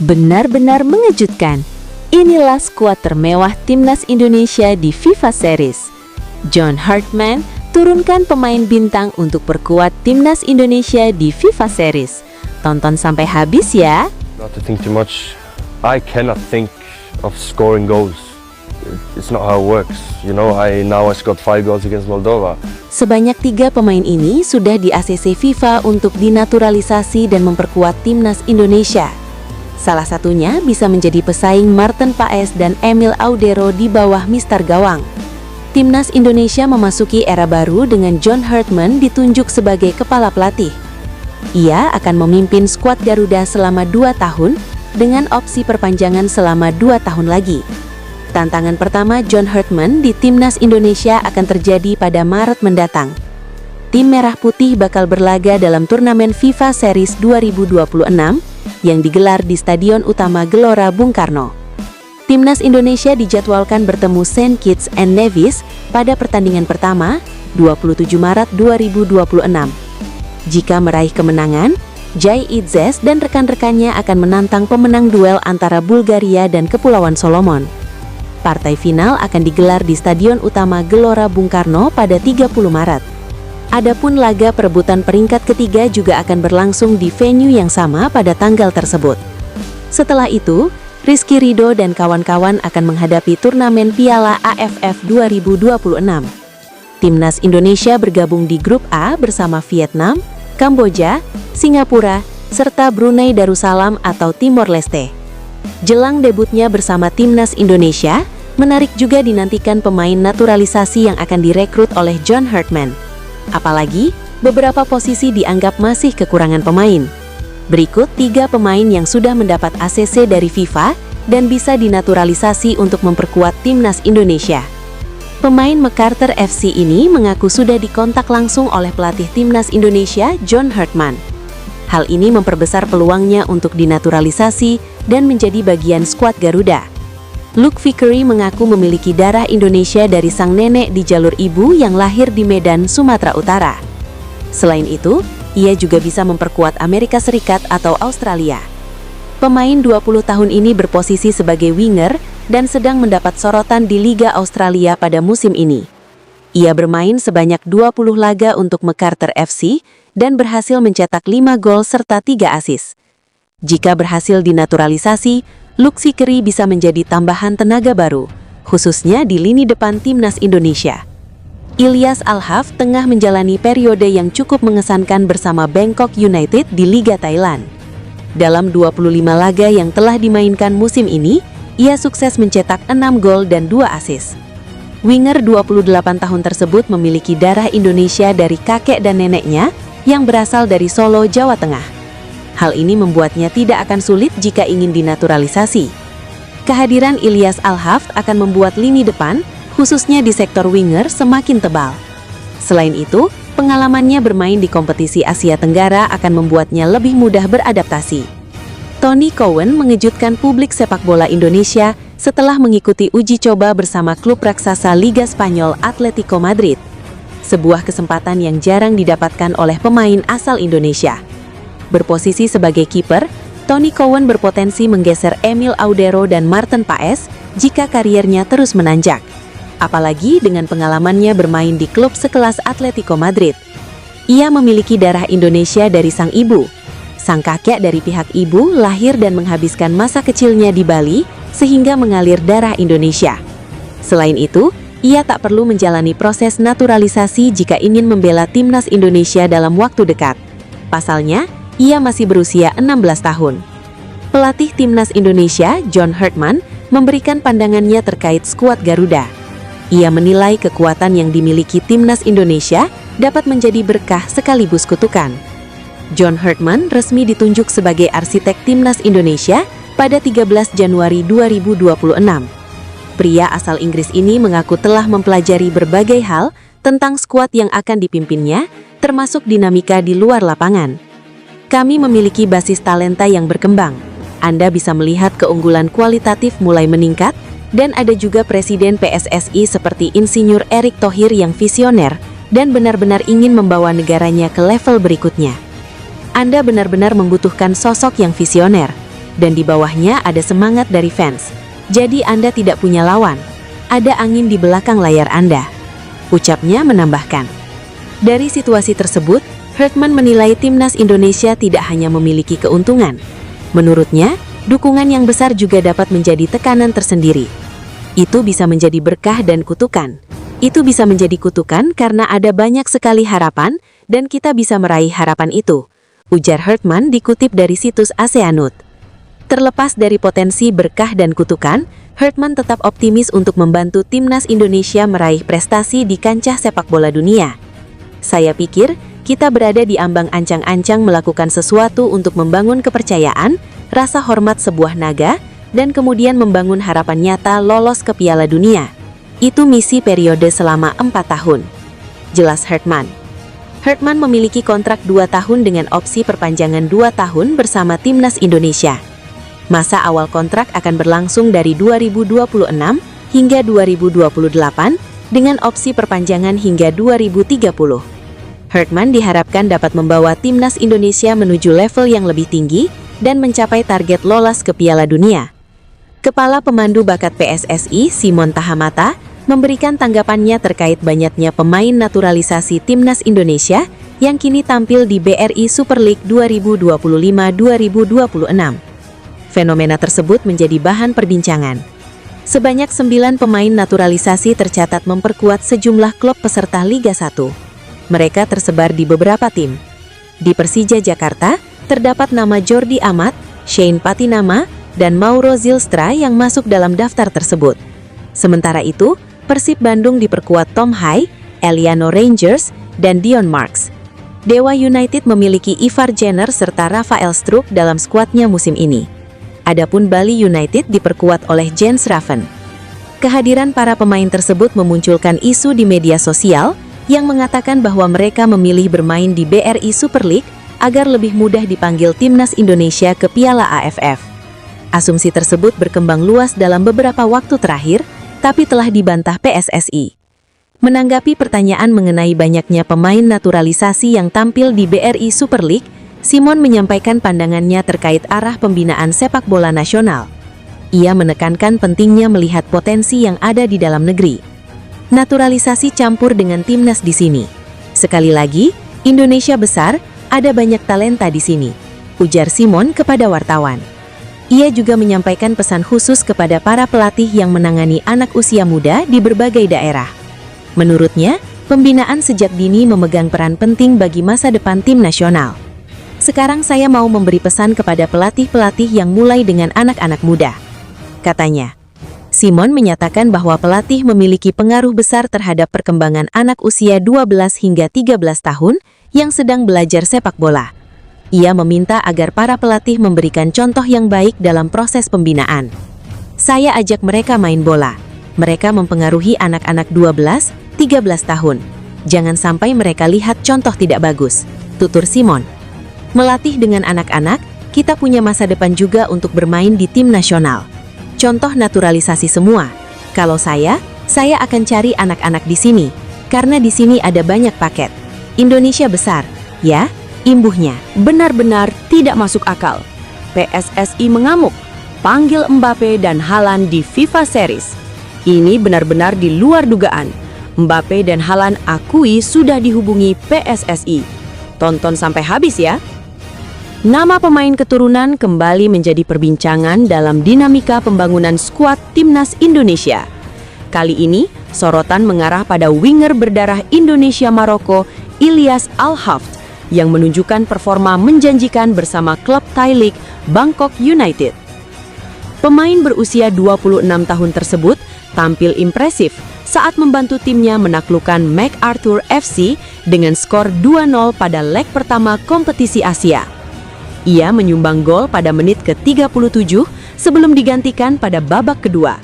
Benar-benar mengejutkan. Inilah skuad termewah Timnas Indonesia di FIFA Series. John Hartman turunkan pemain bintang untuk perkuat Timnas Indonesia di FIFA Series. Tonton sampai habis ya. Not to think too much. I cannot think of scoring goals. It's not how it works. You know, I scored 5 goals against Moldova. Sebanyak 3 pemain ini sudah di ACC FIFA untuk dinaturalisasi dan memperkuat Timnas Indonesia. Salah satunya bisa menjadi pesaing Maarten Paes dan Emil Audero di bawah Mister Gawang. Timnas Indonesia memasuki era baru dengan John Hartman ditunjuk sebagai kepala pelatih. Ia akan memimpin skuad Garuda selama 2 tahun dengan opsi perpanjangan selama 2 tahun lagi. Tantangan pertama John Hartman di Timnas Indonesia akan terjadi pada Maret mendatang. Tim Merah Putih bakal berlaga dalam turnamen FIFA Series 2026 yang digelar di Stadion Utama Gelora Bung Karno. Timnas Indonesia dijadwalkan bertemu Saint Kitts and Nevis pada pertandingan pertama, 27 Maret 2026. Jika meraih kemenangan, Jai Itzes dan rekan-rekannya akan menantang pemenang duel antara Bulgaria dan Kepulauan Solomon. Partai final akan digelar di Stadion Utama Gelora Bung Karno pada 30 Maret. Adapun laga perebutan peringkat ketiga juga akan berlangsung di venue yang sama pada tanggal tersebut. Setelah itu, Rizky Ridho dan kawan-kawan akan menghadapi turnamen Piala AFF 2026. Timnas Indonesia bergabung di grup A bersama Vietnam, Kamboja, Singapura, serta Brunei Darussalam atau Timor Leste. Jelang debutnya bersama Timnas Indonesia, menarik juga dinantikan pemain naturalisasi yang akan direkrut oleh John Hartman. Apalagi, beberapa posisi dianggap masih kekurangan pemain. Berikut 3 pemain yang sudah mendapat ACC dari FIFA dan bisa dinaturalisasi untuk memperkuat Timnas Indonesia. Pemain MacArthur FC ini mengaku sudah dikontak langsung oleh pelatih Timnas Indonesia, John Hartman. Hal ini memperbesar peluangnya untuk dinaturalisasi dan menjadi bagian skuad Garuda. Luke Vickery mengaku memiliki darah Indonesia dari sang nenek di jalur ibu yang lahir di Medan, Sumatera Utara. Selain itu, ia juga bisa memperkuat Amerika Serikat atau Australia. Pemain 20 tahun ini berposisi sebagai winger dan sedang mendapat sorotan di Liga Australia pada musim ini. Ia bermain sebanyak 20 laga untuk MacArthur FC dan berhasil mencetak 5 gol serta 3 assist. Jika berhasil dinaturalisasi, Luke Vickery bisa menjadi tambahan tenaga baru, khususnya di lini depan Timnas Indonesia. Ilyas Al-Haf tengah menjalani periode yang cukup mengesankan bersama Bangkok United di Liga Thailand. Dalam 25 laga yang telah dimainkan musim ini, ia sukses mencetak 6 gol dan 2 assist. Winger 28 tahun tersebut memiliki darah Indonesia dari kakek dan neneknya yang berasal dari Solo, Jawa Tengah. Hal ini membuatnya tidak akan sulit jika ingin dinaturalisasi. Kehadiran Ilyas Al-Haf akan membuat lini depan, khususnya di sektor winger, semakin tebal. Selain itu, pengalamannya bermain di kompetisi Asia Tenggara akan membuatnya lebih mudah beradaptasi. Tony Cowan mengejutkan publik sepak bola Indonesia setelah mengikuti uji coba bersama klub raksasa Liga Spanyol Atletico Madrid. Sebuah kesempatan yang jarang didapatkan oleh pemain asal Indonesia. Berposisi sebagai kiper, Tony Cowan berpotensi menggeser Emil Audero dan Maarten Paes jika kariernya terus menanjak. Apalagi dengan pengalamannya bermain di klub sekelas Atletico Madrid. Ia memiliki darah Indonesia dari sang ibu. Sang kakek dari pihak ibu lahir dan menghabiskan masa kecilnya di Bali sehingga mengalir darah Indonesia. Selain itu, ia tak perlu menjalani proses naturalisasi jika ingin membela Timnas Indonesia dalam waktu dekat. Pasalnya, ia masih berusia 16 tahun. Pelatih Timnas Indonesia, John Hartman, memberikan pandangannya terkait skuad Garuda. Ia menilai kekuatan yang dimiliki Timnas Indonesia dapat menjadi berkah sekaligus kutukan. John Hartman resmi ditunjuk sebagai arsitek Timnas Indonesia pada 13 Januari 2026. Pria asal Inggris ini mengaku telah mempelajari berbagai hal tentang skuad yang akan dipimpinnya, termasuk dinamika di luar lapangan. Kami memiliki basis talenta yang berkembang. Anda bisa melihat keunggulan kualitatif mulai meningkat, dan ada juga Presiden PSSI seperti Insinyur Erick Thohir yang visioner dan benar-benar ingin membawa negaranya ke level berikutnya. Anda benar-benar membutuhkan sosok yang visioner. Dan di bawahnya ada semangat dari fans. Jadi Anda tidak punya lawan. Ada angin di belakang layar Anda. Ucapnya menambahkan. Dari situasi tersebut, Hurtman menilai timnas Indonesia tidak hanya memiliki keuntungan. Menurutnya, dukungan yang besar juga dapat menjadi tekanan tersendiri. Itu bisa menjadi berkah dan kutukan. Itu bisa menjadi kutukan karena ada banyak sekali harapan dan kita bisa meraih harapan itu, ujar Hurtman dikutip dari situs Aseanut. Terlepas dari potensi berkah dan kutukan, Hurtman tetap optimis untuk membantu timnas Indonesia meraih prestasi di kancah sepak bola dunia. Saya pikir, kita berada di ambang ancang-ancang melakukan sesuatu untuk membangun kepercayaan, rasa hormat sebuah naga, dan kemudian membangun harapan nyata lolos ke Piala Dunia. Itu misi periode selama 4 tahun. Jelas Hurtman. Hurtman memiliki kontrak 2 tahun dengan opsi perpanjangan 2 tahun bersama timnas Indonesia. Masa awal kontrak akan berlangsung dari 2026 hingga 2028 dengan opsi perpanjangan hingga 2030. Hurtman diharapkan dapat membawa timnas Indonesia menuju level yang lebih tinggi dan mencapai target lolos ke Piala Dunia. Kepala Pemandu Bakat PSSI, Simon Tahamata, memberikan tanggapannya terkait banyaknya pemain naturalisasi timnas Indonesia yang kini tampil di BRI Super League 2025-2026. Fenomena tersebut menjadi bahan perbincangan. Sebanyak 9 pemain naturalisasi tercatat memperkuat sejumlah klub peserta Liga 1. Mereka tersebar di beberapa tim. Di Persija Jakarta, terdapat nama Jordi Amat, Shane Patinama, dan Mauro Zylstra yang masuk dalam daftar tersebut. Sementara itu, Persib Bandung diperkuat Tom Hai, Eliano Rangers, dan Dion Marks. Dewa United memiliki Ivar Jenner serta Rafael Struijk dalam skuadnya musim ini. Adapun Bali United diperkuat oleh Jens Raven. Kehadiran para pemain tersebut memunculkan isu di media sosial yang mengatakan bahwa mereka memilih bermain di BRI Super League agar lebih mudah dipanggil timnas Indonesia ke Piala AFF. Asumsi tersebut berkembang luas dalam beberapa waktu terakhir, tapi telah dibantah PSSI. Menanggapi pertanyaan mengenai banyaknya pemain naturalisasi yang tampil di BRI Super League, Simon menyampaikan pandangannya terkait arah pembinaan sepak bola nasional. Ia menekankan pentingnya melihat potensi yang ada di dalam negeri. Naturalisasi campur dengan timnas di sini. Sekali lagi, Indonesia besar, ada banyak talenta di sini, ujar Simon kepada wartawan. Ia juga menyampaikan pesan khusus kepada para pelatih yang menangani anak usia muda di berbagai daerah. Menurutnya, pembinaan sejak dini memegang peran penting bagi masa depan tim nasional. Sekarang saya mau memberi pesan kepada pelatih-pelatih yang mulai dengan anak-anak muda, katanya. Simon menyatakan bahwa pelatih memiliki pengaruh besar terhadap perkembangan anak usia 12 hingga 13 tahun yang sedang belajar sepak bola. Ia meminta agar para pelatih memberikan contoh yang baik dalam proses pembinaan. Saya ajak mereka main bola. Mereka mempengaruhi anak-anak 12, 13 tahun. Jangan sampai mereka lihat contoh tidak bagus, tutur Simon. Melatih dengan anak-anak, kita punya masa depan juga untuk bermain di tim nasional. Contoh naturalisasi semua. Kalau saya akan cari anak-anak di sini, karena di sini ada banyak paket. Indonesia besar, ya, imbuhnya. Benar-benar tidak masuk akal. PSSI mengamuk, panggil Mbappe dan Haaland di FIFA Series. Ini benar-benar di luar dugaan. Mbappe dan Haaland akui sudah dihubungi PSSI. Tonton sampai habis ya. Nama pemain keturunan kembali menjadi perbincangan dalam dinamika pembangunan skuad timnas Indonesia. Kali ini, sorotan mengarah pada winger berdarah Indonesia Maroko, Ilyas Al-Haft, yang menunjukkan performa menjanjikan bersama klub Thai League Bangkok United. Pemain berusia 26 tahun tersebut tampil impresif saat membantu timnya menaklukkan MacArthur FC dengan skor 2-0 pada leg pertama kompetisi Asia. Ia menyumbang gol pada menit ke-37 sebelum digantikan pada babak kedua.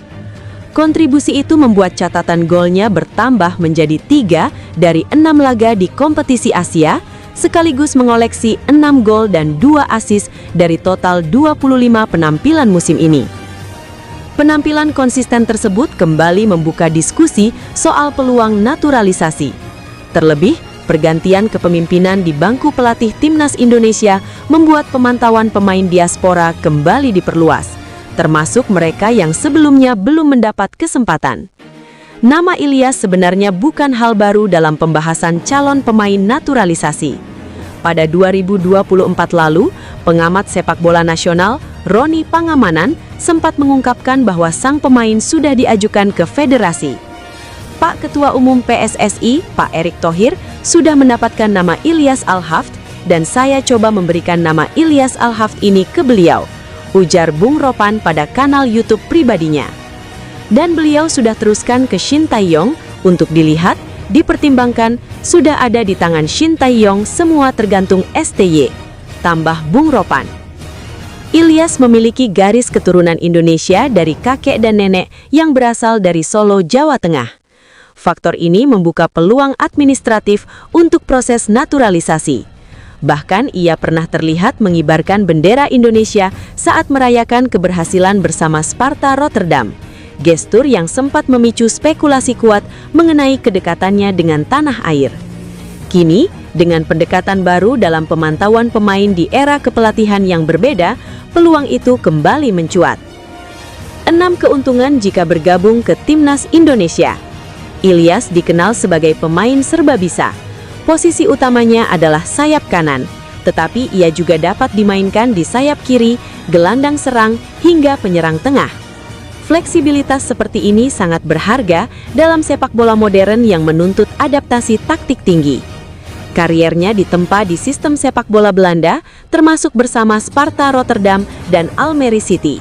Kontribusi itu membuat catatan golnya bertambah menjadi 3 dari 6 laga di kompetisi Asia, sekaligus mengoleksi 6 gol dan 2 assist dari total 25 penampilan musim ini. Penampilan konsisten tersebut kembali membuka diskusi soal peluang naturalisasi. Terlebih, Pergantian kepemimpinan di bangku pelatih Timnas Indonesia membuat pemantauan pemain diaspora kembali diperluas, termasuk mereka yang sebelumnya belum mendapat kesempatan. Nama Ilyas sebenarnya bukan hal baru dalam pembahasan calon pemain naturalisasi. Pada 2024 lalu, pengamat sepak bola nasional Roni Pangamanan sempat mengungkapkan bahwa sang pemain sudah diajukan ke federasi. Pak Ketua Umum PSSI, Pak Erick Thohir, sudah mendapatkan nama Ilyas Al-Hafd dan saya coba memberikan nama Ilyas Al-Hafd ini ke beliau, ujar Bung Ropan pada kanal YouTube pribadinya. Dan beliau sudah teruskan ke Shin Tae-yong untuk dilihat, dipertimbangkan, sudah ada di tangan Shin Tae-yong, semua tergantung STY, tambah Bung Ropan. Ilyas memiliki garis keturunan Indonesia dari kakek dan nenek yang berasal dari Solo, Jawa Tengah. Faktor ini membuka peluang administratif untuk proses naturalisasi. Bahkan ia pernah terlihat mengibarkan bendera Indonesia saat merayakan keberhasilan bersama Sparta Rotterdam. Gestur yang sempat memicu spekulasi kuat mengenai kedekatannya dengan tanah air. Kini, dengan pendekatan baru dalam pemantauan pemain di era kepelatihan yang berbeda, peluang itu kembali mencuat. 6 keuntungan jika bergabung ke Timnas Indonesia. Ilyas dikenal sebagai pemain serba bisa. Posisi utamanya adalah sayap kanan, tetapi ia juga dapat dimainkan di sayap kiri, gelandang serang, hingga penyerang tengah. Fleksibilitas seperti ini sangat berharga dalam sepak bola modern yang menuntut adaptasi taktik tinggi. Kariernya ditempa di sistem sepak bola Belanda, termasuk bersama Sparta Rotterdam dan Almere City.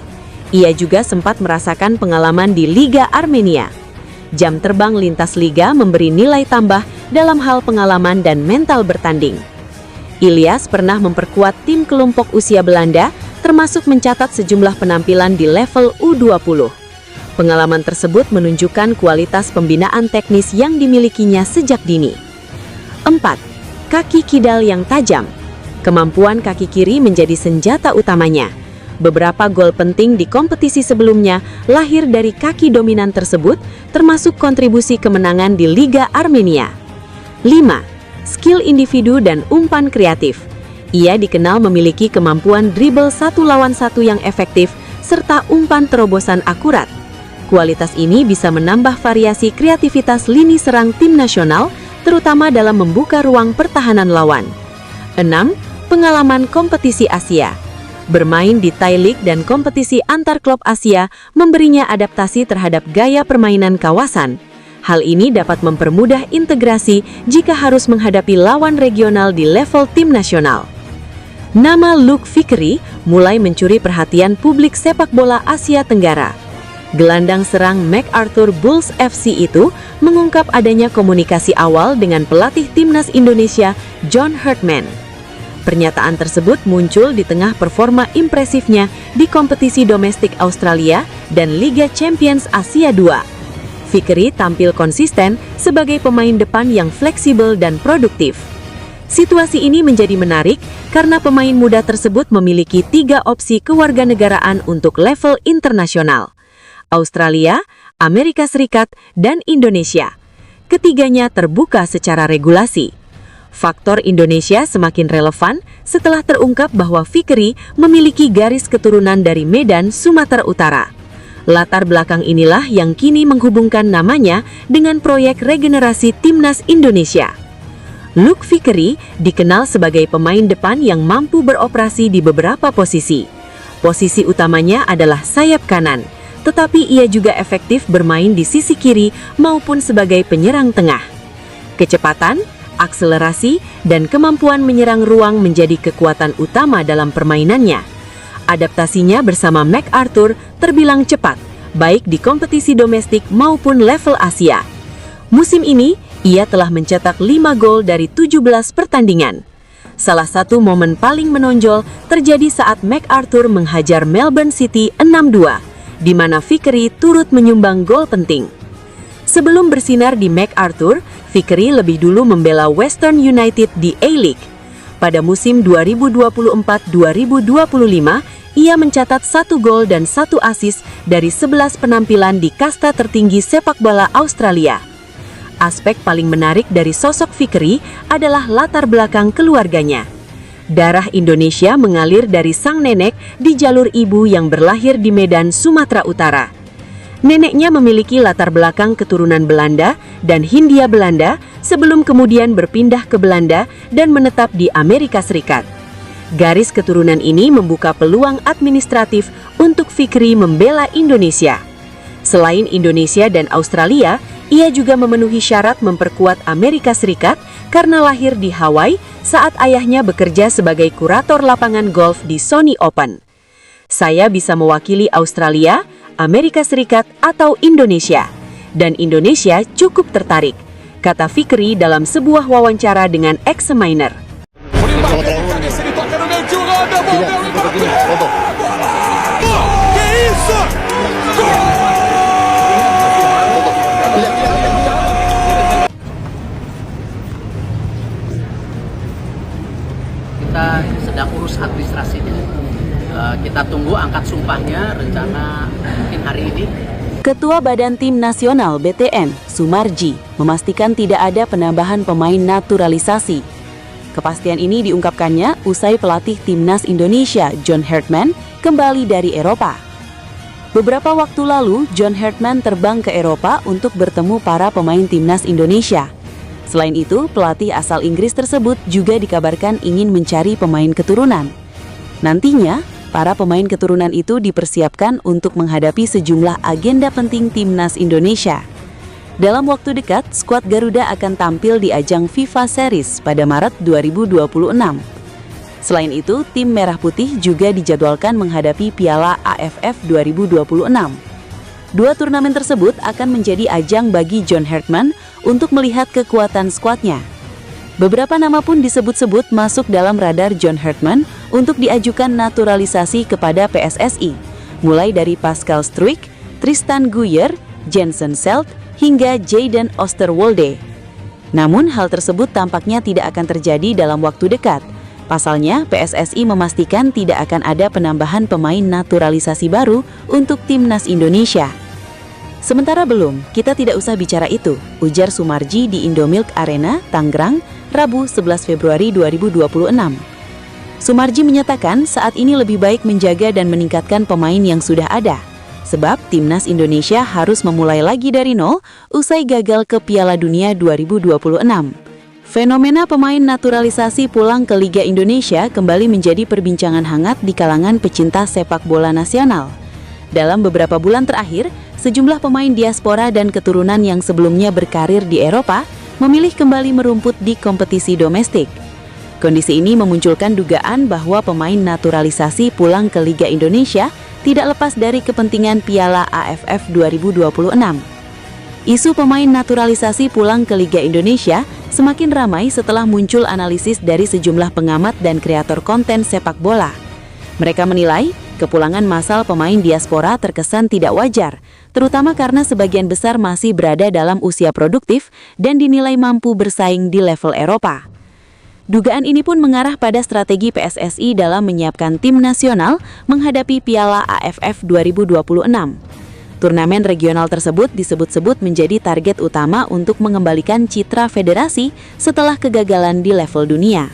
Ia juga sempat merasakan pengalaman di Liga Armenia. Jam terbang lintas liga memberi nilai tambah dalam hal pengalaman dan mental bertanding. Ilyas pernah memperkuat tim kelompok usia Belanda, termasuk mencatat sejumlah penampilan di level U20. Pengalaman tersebut menunjukkan kualitas pembinaan teknis yang dimilikinya sejak dini. 4. Kaki kidal yang tajam. Kemampuan kaki kiri menjadi senjata utamanya. Beberapa gol penting di kompetisi sebelumnya lahir dari kaki dominan tersebut, termasuk kontribusi kemenangan di Liga Armenia. 5. Skill individu dan umpan kreatif. Ia dikenal memiliki kemampuan dribble 1 lawan 1 yang efektif, serta umpan terobosan akurat. Kualitas ini bisa menambah variasi kreativitas lini serang tim nasional, terutama dalam membuka ruang pertahanan lawan. 6. Pengalaman kompetisi Asia. Bermain di Thai League dan kompetisi antar klub Asia memberinya adaptasi terhadap gaya permainan kawasan. Hal ini dapat mempermudah integrasi jika harus menghadapi lawan regional di level tim nasional. Nama Luke Vickery mulai mencuri perhatian publik sepak bola Asia Tenggara. Gelandang serang MacArthur Bulls FC itu mengungkap adanya komunikasi awal dengan pelatih timnas Indonesia, John Herdman. Pernyataan tersebut muncul di tengah performa impresifnya di kompetisi domestik Australia dan Liga Champions Asia 2. Vickery tampil konsisten sebagai pemain depan yang fleksibel dan produktif. Situasi ini menjadi menarik karena pemain muda tersebut memiliki 3 opsi kewarganegaraan untuk level internasional: Australia, Amerika Serikat, dan Indonesia. Ketiganya terbuka secara regulasi. Faktor Indonesia semakin relevan setelah terungkap bahwa Vickery memiliki garis keturunan dari Medan, Sumatera Utara. Latar belakang inilah yang kini menghubungkan namanya dengan proyek regenerasi Timnas Indonesia. Luke Vickery dikenal sebagai pemain depan yang mampu beroperasi di beberapa posisi. Posisi utamanya adalah sayap kanan, tetapi ia juga efektif bermain di sisi kiri maupun sebagai penyerang tengah. Kecepatan, akselerasi, dan kemampuan menyerang ruang menjadi kekuatan utama dalam permainannya. Adaptasinya bersama MacArthur terbilang cepat, baik di kompetisi domestik maupun level Asia. Musim ini, ia telah mencetak 5 gol dari 17 pertandingan. Salah satu momen paling menonjol terjadi saat MacArthur menghajar Melbourne City 6-2, di mana Vickery turut menyumbang gol penting. Sebelum bersinar di MacArthur, Vickery lebih dulu membela Western United di A-League. Pada musim 2024-2025, ia mencatat 1 gol dan 1 assist dari 11 penampilan di kasta tertinggi sepak bola Australia. Aspek paling menarik dari sosok Fikri adalah latar belakang keluarganya. Darah Indonesia mengalir dari sang nenek di jalur ibu yang berlahir di Medan, Sumatera Utara. Neneknya memiliki latar belakang keturunan Belanda dan Hindia Belanda sebelum kemudian berpindah ke Belanda dan menetap di Amerika Serikat. Garis keturunan ini membuka peluang administratif untuk Fikri membela Indonesia. Selain Indonesia dan Australia, ia juga memenuhi syarat memperkuat Amerika Serikat karena lahir di Hawaii saat ayahnya bekerja sebagai kurator lapangan golf di Sony Open. Saya bisa mewakili Australia, Amerika Serikat, atau Indonesia. Dan Indonesia cukup tertarik, kata Fikri dalam sebuah wawancara dengan Examiner. Kita sedang urus administrasinya. Kita tunggu angkat sumpahnya, rencana mungkin hari ini. Ketua Badan Tim Nasional BTN, Sumarji, memastikan tidak ada penambahan pemain naturalisasi. Kepastian ini diungkapkannya usai pelatih Timnas Indonesia, John Hartman, kembali dari Eropa. Beberapa waktu lalu, John Hartman terbang ke Eropa untuk bertemu para pemain Timnas Indonesia. Selain itu, pelatih asal Inggris tersebut juga dikabarkan ingin mencari pemain keturunan. Nantinya, para pemain keturunan itu dipersiapkan untuk menghadapi sejumlah agenda penting Timnas Indonesia. Dalam waktu dekat, skuad Garuda akan tampil di ajang FIFA Series pada Maret 2026. Selain itu, tim Merah Putih juga dijadwalkan menghadapi Piala AFF 2026. Dua turnamen tersebut akan menjadi ajang bagi John Hartman untuk melihat kekuatan skuadnya. Beberapa nama pun disebut-sebut masuk dalam radar John Hartman untuk diajukan naturalisasi kepada PSSI, mulai dari Pascal Struijk, Tristan Guyer, Jensen Selt, hingga Jayden Osterwolde. Namun hal tersebut tampaknya tidak akan terjadi dalam waktu dekat. Pasalnya, PSSI memastikan tidak akan ada penambahan pemain naturalisasi baru untuk Timnas Indonesia. Sementara belum, kita tidak usah bicara itu, ujar Sumarji di Indomilk Arena, Tangerang, Rabu 11 Februari 2026. Sumarji menyatakan saat ini lebih baik menjaga dan meningkatkan pemain yang sudah ada, sebab Timnas Indonesia harus memulai lagi dari nol usai gagal ke Piala Dunia 2026. Fenomena pemain naturalisasi pulang ke Liga Indonesia kembali menjadi perbincangan hangat di kalangan pecinta sepak bola nasional. Dalam beberapa bulan terakhir, sejumlah pemain diaspora dan keturunan yang sebelumnya berkarir di Eropa memilih kembali merumput di kompetisi domestik. Kondisi ini memunculkan dugaan bahwa pemain naturalisasi pulang ke Liga Indonesia tidak lepas dari kepentingan Piala AFF 2026. Isu pemain naturalisasi pulang ke Liga Indonesia semakin ramai setelah muncul analisis dari sejumlah pengamat dan kreator konten sepak bola. Mereka menilai kepulangan massal pemain diaspora terkesan tidak wajar, terutama karena sebagian besar masih berada dalam usia produktif dan dinilai mampu bersaing di level Eropa. Dugaan ini pun mengarah pada strategi PSSI dalam menyiapkan tim nasional menghadapi Piala AFF 2026. Turnamen regional tersebut disebut-sebut menjadi target utama untuk mengembalikan citra federasi setelah kegagalan di level dunia.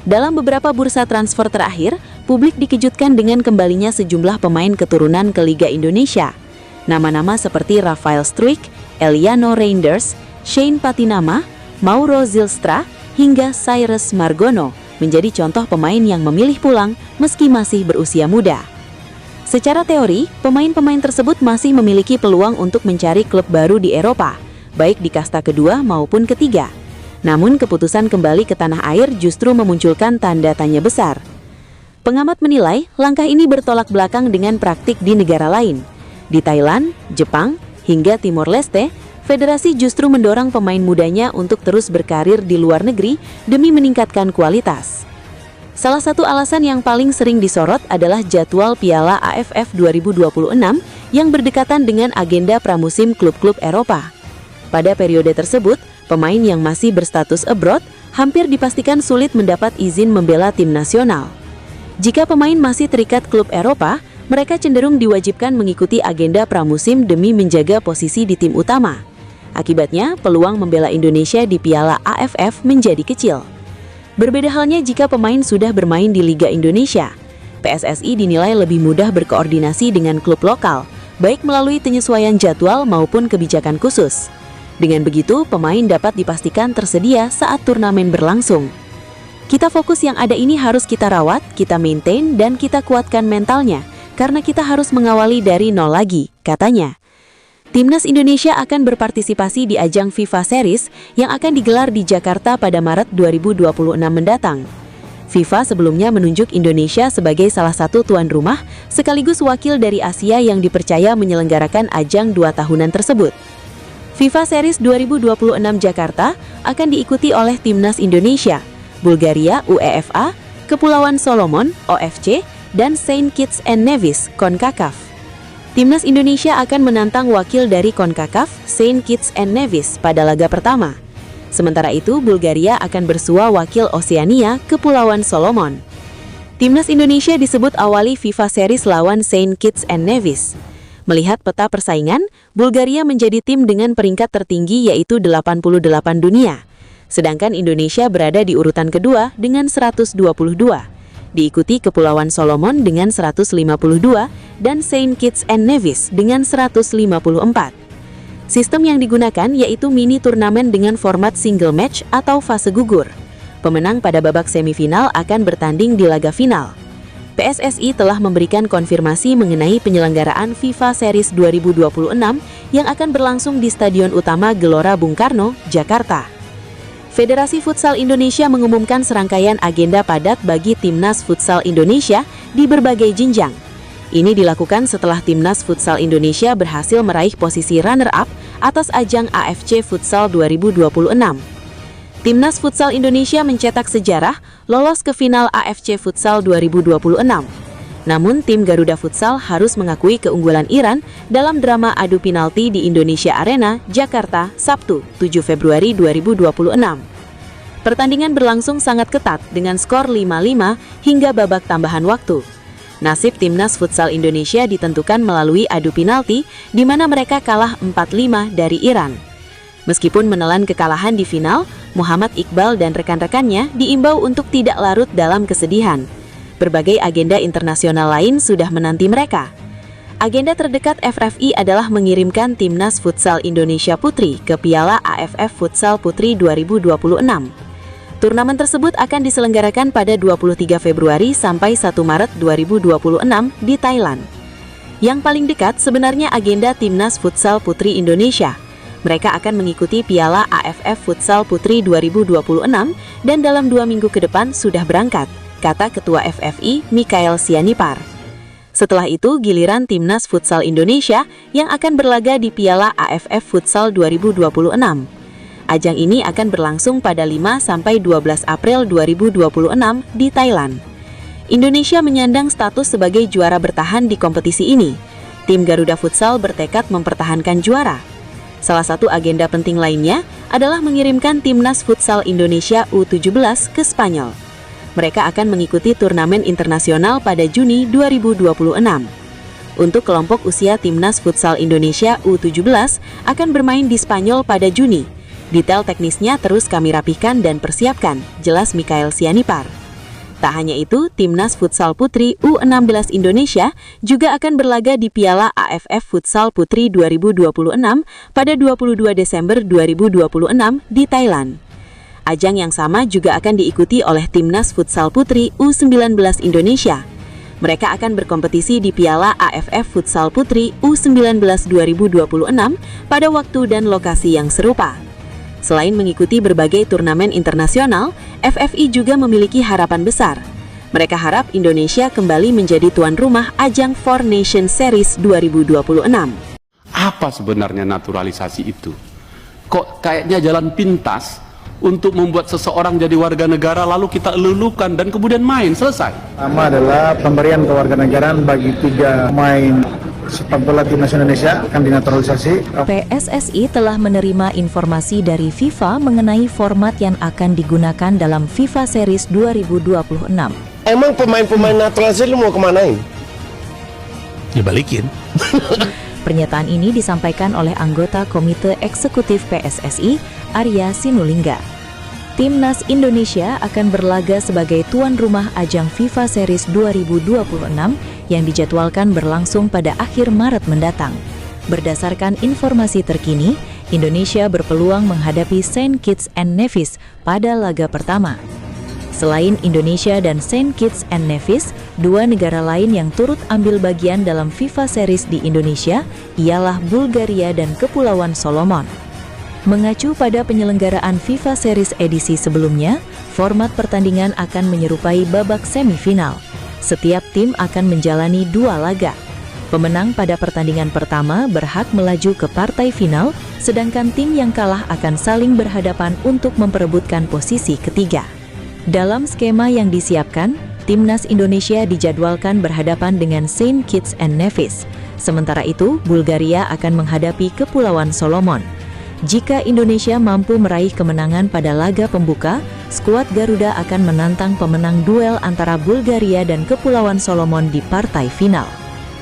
Dalam beberapa bursa transfer terakhir, publik dikejutkan dengan kembalinya sejumlah pemain keturunan ke Liga Indonesia. Nama-nama seperti Rafael Struijk, Eliano Reinders, Shane Patinama, Mauro Zylstra, hingga Cyrus Margono menjadi contoh pemain yang memilih pulang meski masih berusia muda. Secara teori, pemain-pemain tersebut masih memiliki peluang untuk mencari klub baru di Eropa, baik di kasta kedua maupun ketiga. Namun keputusan kembali ke tanah air justru memunculkan tanda tanya besar. Pengamat menilai langkah ini bertolak belakang dengan praktik di negara lain. Di Thailand, Jepang, hingga Timor Leste, federasi justru mendorong pemain mudanya untuk terus berkarir di luar negeri demi meningkatkan kualitas. Salah satu alasan yang paling sering disorot adalah jadwal Piala AFF 2026 yang berdekatan dengan agenda pramusim klub-klub Eropa. Pada periode tersebut, pemain yang masih berstatus abroad hampir dipastikan sulit mendapat izin membela tim nasional. Jika pemain masih terikat klub Eropa, mereka cenderung diwajibkan mengikuti agenda pramusim demi menjaga posisi di tim utama. Akibatnya, peluang membela Indonesia di Piala AFF menjadi kecil. Berbeda halnya jika pemain sudah bermain di Liga Indonesia. PSSI dinilai lebih mudah berkoordinasi dengan klub lokal, baik melalui penyesuaian jadwal maupun kebijakan khusus. Dengan begitu, pemain dapat dipastikan tersedia saat turnamen berlangsung. Kita fokus yang ada ini harus kita rawat, kita maintain, dan kita kuatkan mentalnya, karena kita harus mengawali dari nol lagi, katanya. Timnas Indonesia akan berpartisipasi di ajang FIFA Series yang akan digelar di Jakarta pada Maret 2026 mendatang. FIFA sebelumnya menunjuk Indonesia sebagai salah satu tuan rumah sekaligus wakil dari Asia yang dipercaya menyelenggarakan ajang 2 tahunan tersebut. FIFA Series 2026 Jakarta akan diikuti oleh Timnas Indonesia, Bulgaria UEFA, Kepulauan Solomon OFC, dan Saint Kitts and Nevis CONCACAF. Timnas Indonesia akan menantang wakil dari CONCACAF, Saint Kitts and Nevis pada laga pertama. Sementara itu, Bulgaria akan bersua wakil Oseania, Kepulauan Solomon. Timnas Indonesia disebut awali FIFA Series lawan Saint Kitts and Nevis. Melihat peta persaingan, Bulgaria menjadi tim dengan peringkat tertinggi yaitu 88 dunia. Sedangkan Indonesia berada di urutan kedua dengan 122. Diikuti Kepulauan Solomon dengan 152 dan Saint Kitts and Nevis dengan 154. Sistem yang digunakan yaitu mini turnamen dengan format single match atau fase gugur. Pemenang pada babak semifinal akan bertanding di laga final. PSSI telah memberikan konfirmasi mengenai penyelenggaraan FIFA Series 2026 yang akan berlangsung di Stadion Utama Gelora Bung Karno, Jakarta. Federasi Futsal Indonesia mengumumkan serangkaian agenda padat bagi Timnas Futsal Indonesia di berbagai jenjang. Ini dilakukan setelah Timnas Futsal Indonesia berhasil meraih posisi runner-up atas ajang AFC Futsal 2026. Timnas Futsal Indonesia mencetak sejarah lolos ke final AFC Futsal 2026. Namun, tim Garuda Futsal harus mengakui keunggulan Iran dalam drama adu penalti di Indonesia Arena, Jakarta, Sabtu, 7 Februari 2026. Pertandingan berlangsung sangat ketat dengan skor 5-5 hingga babak tambahan waktu. Nasib Timnas Futsal Indonesia ditentukan melalui adu penalti di mana mereka kalah 4-5 dari Iran. Meskipun menelan kekalahan di final, Muhammad Iqbal dan rekan-rekannya diimbau untuk tidak larut dalam kesedihan. Berbagai agenda internasional lain sudah menanti mereka. Agenda terdekat FFI adalah mengirimkan Timnas Futsal Indonesia Putri ke Piala AFF Futsal Putri 2026. Turnamen tersebut akan diselenggarakan pada 23 Februari sampai 1 Maret 2026 di Thailand. Yang paling dekat sebenarnya agenda Timnas Futsal Putri Indonesia. Mereka akan mengikuti Piala AFF Futsal Putri 2026 dan dalam 2 minggu ke depan sudah berangkat, kata Ketua FFI Mikael Sianipar. Setelah itu giliran Timnas Futsal Indonesia yang akan berlaga di Piala AFF Futsal 2026. Ajang ini akan berlangsung pada 5-12 April 2026 di Thailand. Indonesia menyandang status sebagai juara bertahan di kompetisi ini. Tim Garuda Futsal bertekad mempertahankan juara. Salah satu agenda penting lainnya adalah mengirimkan Timnas Futsal Indonesia U17 ke Spanyol. Mereka akan mengikuti turnamen internasional pada Juni 2026. Untuk kelompok usia Timnas Futsal Indonesia U17 akan bermain di Spanyol pada Juni. Detail teknisnya terus kami rapihkan dan persiapkan, jelas Mikael Sianipar. Tak hanya itu, Timnas Futsal Putri U16 Indonesia juga akan berlaga di Piala AFF Futsal Putri 2026 pada 22 Desember 2026 di Thailand. Ajang yang sama juga akan diikuti oleh Timnas Futsal Putri U19 Indonesia. Mereka akan berkompetisi di Piala AFF Futsal Putri U19 2026 pada waktu dan lokasi yang serupa. Selain mengikuti berbagai turnamen internasional, FFI juga memiliki harapan besar. Mereka harap Indonesia kembali menjadi tuan rumah ajang Four Nations Series 2026. Apa sebenarnya naturalisasi itu? Kok kayaknya jalan pintas untuk membuat seseorang jadi warga negara lalu kita elulukan dan kemudian main, selesai. Pertama adalah pemberian kewarganegaraan bagi 3 pemain sepak bola timnas Indonesia akan dinaturalisasi. PSSI telah menerima informasi dari FIFA mengenai format yang akan digunakan dalam FIFA Series 2026. Emang pemain-pemain naturalisasi lu mau kemanain? Dibalikin. Pernyataan ini disampaikan oleh anggota Komite Eksekutif PSSI, Arya Sinulinga. Timnas Indonesia akan berlaga sebagai tuan rumah ajang FIFA Series 2026 yang dijadwalkan berlangsung pada akhir Maret mendatang. Berdasarkan informasi terkini, Indonesia berpeluang menghadapi Saint Kitts and Nevis pada laga pertama. Selain Indonesia dan Saint Kitts and Nevis, dua negara lain yang turut ambil bagian dalam FIFA Series di Indonesia ialah Bulgaria dan Kepulauan Solomon. Mengacu pada penyelenggaraan FIFA Series edisi sebelumnya, format pertandingan akan menyerupai babak semifinal. Setiap tim akan menjalani 2 laga. Pemenang pada pertandingan pertama berhak melaju ke partai final, sedangkan tim yang kalah akan saling berhadapan untuk memperebutkan posisi ketiga. Dalam skema yang disiapkan, Timnas Indonesia dijadwalkan berhadapan dengan Saint Kitts and Nevis. Sementara itu, Bulgaria akan menghadapi Kepulauan Solomon. Jika Indonesia mampu meraih kemenangan pada laga pembuka, skuad Garuda akan menantang pemenang duel antara Bulgaria dan Kepulauan Solomon di partai final.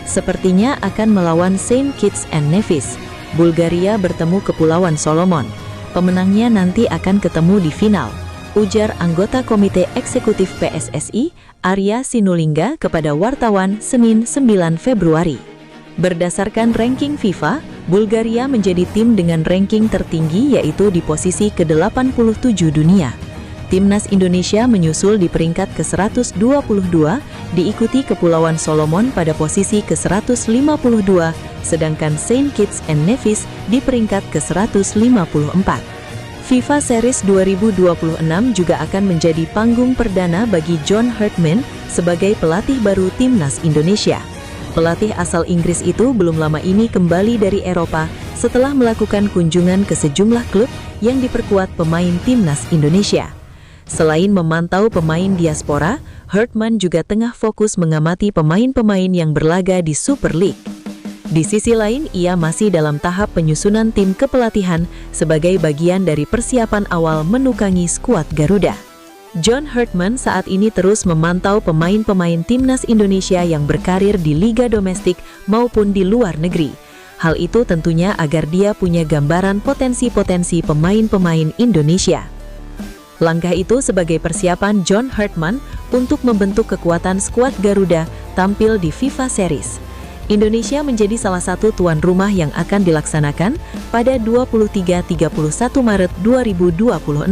Sepertinya akan melawan Saint Kitts and Nevis. Bulgaria bertemu Kepulauan Solomon. Pemenangnya nanti akan ketemu di final, ujar anggota Komite Eksekutif PSSI, Arya Sinulinga kepada wartawan Senin 9 Februari. Berdasarkan ranking FIFA, Bulgaria menjadi tim dengan ranking tertinggi yaitu di posisi ke-87 dunia. Timnas Indonesia menyusul di peringkat ke-122, diikuti Kepulauan Solomon pada posisi ke-152, sedangkan Saint Kitts and Nevis di peringkat ke-154. FIFA Series 2026 juga akan menjadi panggung perdana bagi John Herdman sebagai pelatih baru Timnas Indonesia. Pelatih asal Inggris itu belum lama ini kembali dari Eropa setelah melakukan kunjungan ke sejumlah klub yang diperkuat pemain Timnas Indonesia. Selain memantau pemain diaspora, Herdman juga tengah fokus mengamati pemain-pemain yang berlaga di Super League. Di sisi lain, ia masih dalam tahap penyusunan tim kepelatihan sebagai bagian dari persiapan awal menukangi skuad Garuda. John Herdman saat ini terus memantau pemain-pemain Timnas Indonesia yang berkarir di liga domestik maupun di luar negeri. Hal itu tentunya agar dia punya gambaran potensi-potensi pemain-pemain Indonesia. Langkah itu sebagai persiapan John Herdman untuk membentuk kekuatan skuad Garuda tampil di FIFA Series. Indonesia menjadi salah satu tuan rumah yang akan dilaksanakan pada 23-31 Maret 2026.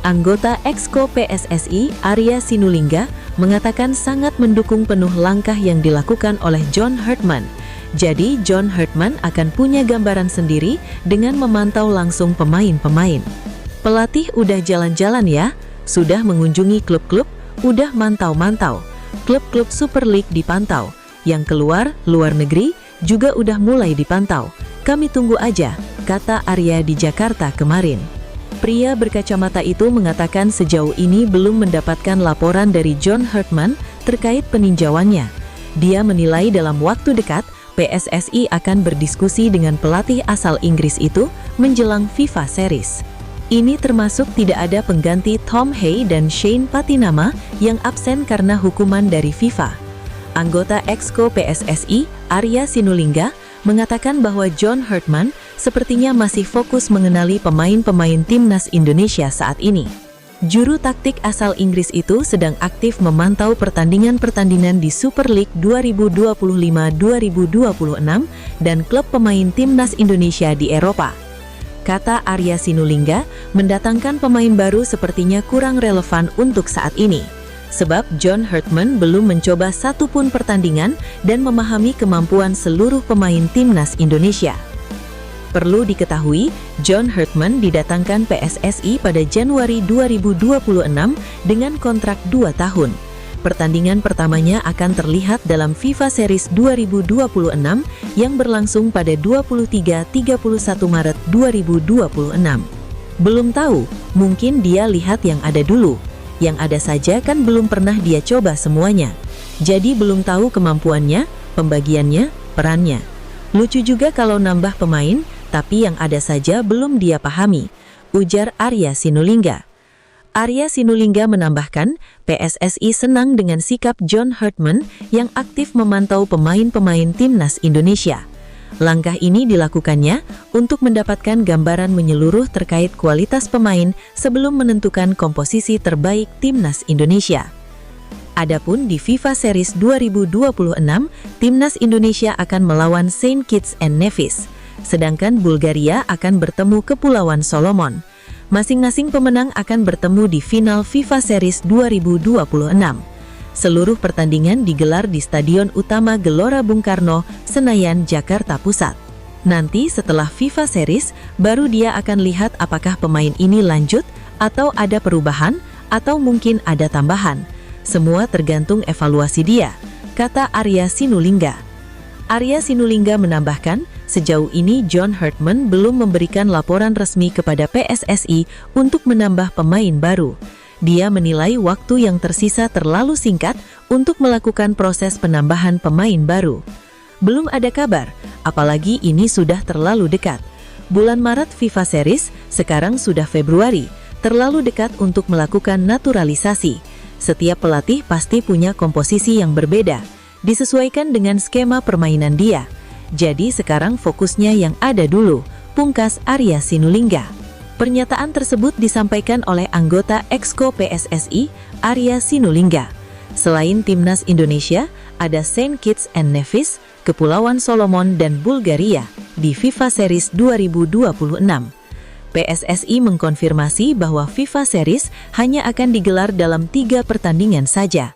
Anggota Exco PSSI, Arya Sinulinga, mengatakan sangat mendukung penuh langkah yang dilakukan oleh John Herdman. Jadi, John Herdman akan punya gambaran sendiri dengan memantau langsung pemain-pemain. Pelatih udah jalan-jalan ya, sudah mengunjungi klub-klub, udah mantau-mantau. Klub-klub Super League dipantau. Yang keluar, luar negeri, juga udah mulai dipantau. Kami tunggu aja, kata Arya di Jakarta kemarin. Pria berkacamata itu mengatakan sejauh ini belum mendapatkan laporan dari John Herdman terkait peninjauannya. Dia menilai dalam waktu dekat, PSSI akan berdiskusi dengan pelatih asal Inggris itu menjelang FIFA Series. Ini termasuk tidak ada pengganti Tom Hay dan Shane Patinama yang absen karena hukuman dari FIFA. Anggota Exco PSSI, Arya Sinulinga, mengatakan bahwa John Herdman sepertinya masih fokus mengenali pemain-pemain Timnas Indonesia saat ini. Juru taktik asal Inggris itu sedang aktif memantau pertandingan-pertandingan di Super League 2025-2026 dan klub pemain Timnas Indonesia di Eropa. Kata Arya Sinulinga, mendatangkan pemain baru sepertinya kurang relevan untuk saat ini. Sebab John Herdman belum mencoba satupun pertandingan dan memahami kemampuan seluruh pemain Timnas Indonesia. Perlu diketahui, John Herdman didatangkan PSSI pada Januari 2026 dengan kontrak 2 tahun. Pertandingan pertamanya akan terlihat dalam FIFA Series 2026 yang berlangsung pada 23-31 Maret 2026. Belum tahu, mungkin dia lihat yang ada dulu. Yang ada saja kan belum pernah dia coba semuanya. Jadi belum tahu kemampuannya, pembagiannya, perannya. Lucu juga kalau nambah pemain, tapi yang ada saja belum dia pahami, ujar Arya Sinulinga. Arya Sinulinga menambahkan, PSSI senang dengan sikap John Herdman yang aktif memantau pemain-pemain Timnas Indonesia. Langkah ini dilakukannya untuk mendapatkan gambaran menyeluruh terkait kualitas pemain sebelum menentukan komposisi terbaik Timnas Indonesia. Adapun di FIFA Series 2026, Timnas Indonesia akan melawan Saint Kitts and Nevis, sedangkan Bulgaria akan bertemu Kepulauan Solomon. Masing-masing pemenang akan bertemu di final FIFA Series 2026. Seluruh pertandingan digelar di Stadion Utama Gelora Bung Karno, Senayan, Jakarta Pusat. Nanti setelah FIFA Series, baru dia akan lihat apakah pemain ini lanjut, atau ada perubahan, atau mungkin ada tambahan. Semua tergantung evaluasi dia, kata Arya Sinulinga. Arya Sinulinga menambahkan, sejauh ini John Hartman belum memberikan laporan resmi kepada PSSI untuk menambah pemain baru. Dia menilai waktu yang tersisa terlalu singkat untuk melakukan proses penambahan pemain baru. Belum ada kabar, apalagi ini sudah terlalu dekat. Bulan Maret FIFA Series, sekarang sudah Februari, terlalu dekat untuk melakukan naturalisasi. Setiap pelatih pasti punya komposisi yang berbeda, disesuaikan dengan skema permainan dia. Jadi sekarang fokusnya yang ada dulu, pungkas Arya Sinulinga. Pernyataan tersebut disampaikan oleh anggota Exco PSSI, Arya Sinulinga. Selain Timnas Indonesia, ada Saint Kitts and Nevis, Kepulauan Solomon dan Bulgaria di FIFA Series 2026. PSSI mengkonfirmasi bahwa FIFA Series hanya akan digelar dalam 3 pertandingan saja.